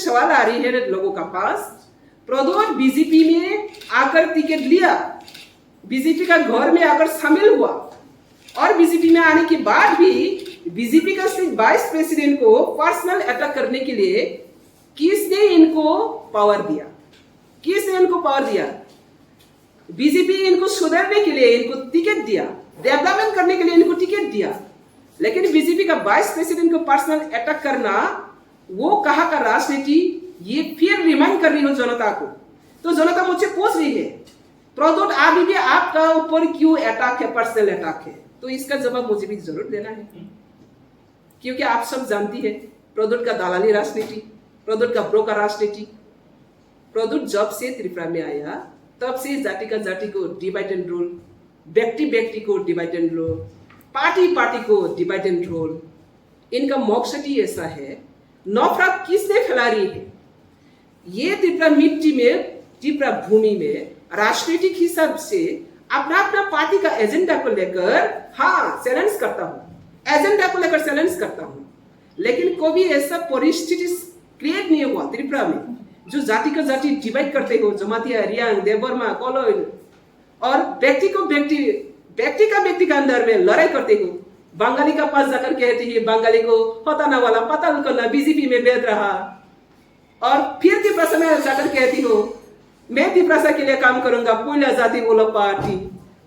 सवाल आ रही है लोगों का पास, प्रद्योत बीजेपी में आकर टिकट लिया, बीजेपी का घर में आकर शामिल हुआ और बीजेपी में आने के बाद भी बीजेपी का वाइस प्रेसिडेंट को पर्सनल अटैक करने के लिए किसने इनको पावर दिया? किसने इनको पावर दिया? बीजेपी इनको सुधारने के लिए इनको टिकट दिया, डेवलपमेंट करने के लिए इनको टिकट दिया, लेकिन बीजेपी का वाइस प्रेसिडेंट को पर्सनल अटैक करना वो कहाँ का राजनीति? ये फिर रिमाइंड कर रही हो जनता को। तो जनता मुझसे पूछ रही है, प्रद्योत अभी भी आपका ऊपर क्यों अटैक है, पर्सनल अटैक है? तो इसका जवाब मुझे भी जरूर देना है, क्योंकि आप सब जानती है प्रद्योत का दलाली राजनीति, प्रद्योत का ब्रोकर राजनीति। प्रद्योत जब से त्रिपुरा में आया तब से जाति का जाति को डिवाइड एंड रूल, व्यक्ति व्यक्ति को divide and rule, party party को डिवाइड एंड रूल। इनका मकसद ही ऐसा है, नफरत किसने फैला रही है? ये त्रिपुरा मिट्टी में, त्रिपुरा भूमि में राजनीतिक हिसाब से अपना अपना पार्टी का एजेंडा को लेकर चैलेंज करता हूँ, एजेंडा को लेकर चैलेंज करता हूँ, लेकिन कभी ऐसा परिस्थिति क्रिएट नहीं हुआ त्रिपुरा में जो जाति का जाति डिवाइड करते हो, जमातिया, रियांग, देवबर्मा, कोलोइन, और व्यक्ति का व्यक्ति का अंदर में लड़ाई करते हो। बंगाली का पास जाकर कहते हैं बंगाली को हटाना वाला पता करना बीजेपी में बैठ रहा, और फिर त्रिपुरा में जाकर कहती हो मैं त्रिपुरा के लिए काम करूंगा, कोयला जाति बोलो पार्टी।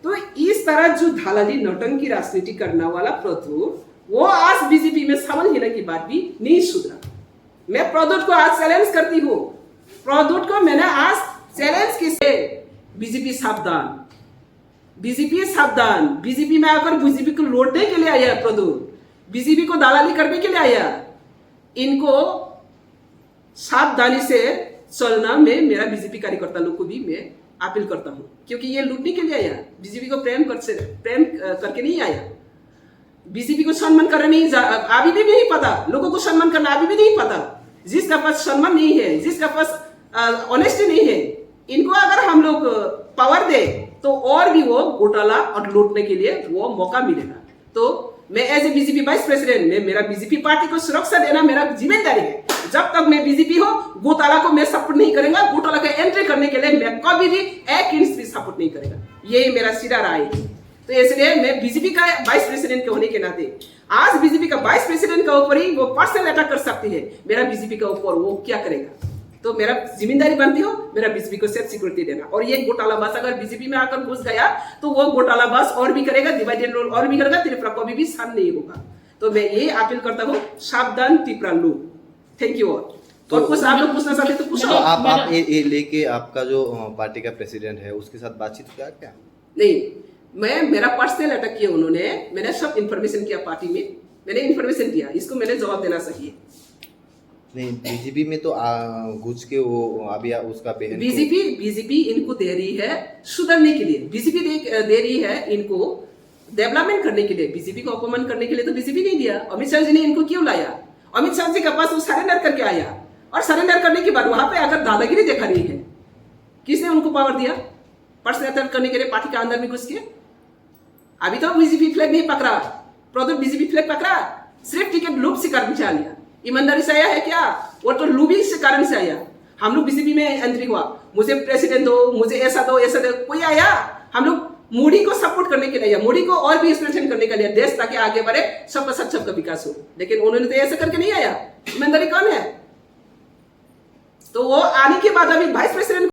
तो इस तरह जो दलाली नौटंकी राजनीति करने वाला प्रद्योत, वो आज बीजेपी में शामिल होने के बाद भी नहीं सुधरा। मैं प्रद्योत को आज चैलेंज करती हूँ, प्रद्योत को मैंने आज चैलेंज किसे, बीजेपी सावधान, बीजेपी सावधान। बीजेपी में आकर बीजेपी को लौटने के लिए आया प्रद्योत, बीजेपी को दलाली करने के लिए आया। इनको सावधानी से चलना मैं मेरा बीजेपी कार्यकर्ता लोग को भी मैं अपील करता हूँ, क्योंकि ये लूटने के लिए आया, बीजेपी को प्रेम करके नहीं आया, बीजेपी को सम्मान करना नहीं, अभी भी नहीं पता, लोगों को सम्मान करना अभी भी नहीं पता। जिसका पास सम्मान नहीं है, जिसका पास ऑनेस्टी नहीं है, इनको अगर हम लोग पावर दे तो और भी वो घोटाला और लूटने के लिए वो मौका मिलेगा। तो मैं as a BJP vice president, मैं मेरा बीजेपी पार्टी को सुरक्षा देना मेरा जिम्मेदारी है। जब तक मैं बीजेपी हो, घोटाला को मैं सपोर्ट नहीं करेगा, घोटाला का एंट्री करने के लिए मैं कभी भी 1 इंच भी सपोर्ट नहीं करेगा, यही मेरा सीधा राय है। तो इसलिए मैं बीजेपी का वाइस प्रेसिडेंट के होने के नाते आज बीजेपी का वाइस प्रेसिडेंट के ऊपर ही वो पर्सनल अटैक कर सकती है, मेरा बीजेपी के ऊपर वो क्या करेगा? तो मेरा जिम्मेदारी बनती हो मेरा बीजेपी को सेफ सिक्योरिटी देना। और ये घोटालाबाज अगर बीजेपी में आकर घुस गया तो वो घोटालाबाज और भी करेगा, डिवाइड एंड रूल और भी करेगा, त्रिपुरा को भी शान नहीं होगा। तो मैं ये अपील करता हूँ, सावधान त्रिपुरा लोग। Thank you. और कुछ आप लोग पूछना चाहते तो पूछो। आप ये लेके आपका जो पार्टी का प्रेसिडेंट है उसके साथ बातचीत किया क्या? नहीं, मैं मेरा पर्सनल अटैक किया उन्होंने, मैंने सब इन्फॉर्मेशन किया पार्टी में, मैंने इन्फॉर्मेशन दिया, इसको मैंने जवाब देना चाहिए। नहीं, बीजेपी में तो घुस के वो अभी उसका बहन बीजेपी इनको दे रही है सुधरने के लिए, बीजेपी दे रही है इनको डेवलपमेंट करने के लिए, बीजेपी को अपमान करने के लिए तो बीजेपी नहीं दिया। अमित शाह जी ने इनको क्यों लाया? अमित शाह जी के पास वो सरेंडर करके आया, और सरेंडर करने के बाद वहां पे अगर दादागिरी देखा रही है, किसने उनको पावर दिया पर्सनल अटैक करने के लिए पार्टी के अंदर में घुस के? अभी तो बीजेपी फ्लैग नहीं पकड़ा, प्रद्योत बीजेपी फ्लैग पकड़ा, सिर्फ टिकट लूप से कारण से आया। ईमानदारी से आया है क्या? वो तो लूबिंग से कारण से आया। हम लोग बीजेपी में एंट्री हुआ, मुझे प्रेसिडेंट दो, मुझे ऐसा दो, ऐसा दो, कोई आया? हम लोग मोदी को सपोर्ट करने के लिए, मोदी को और भी स्ट्रेंथन करने के लिए, देश ताकि आगे बढ़े, सबका साथ सबका विकास हो। लेकिन उन्होंने तो ऐसा करके नहीं आया। ईमानदारी कौन है? तो वो आने के बाद अभी वाइस प्रेसिडेंट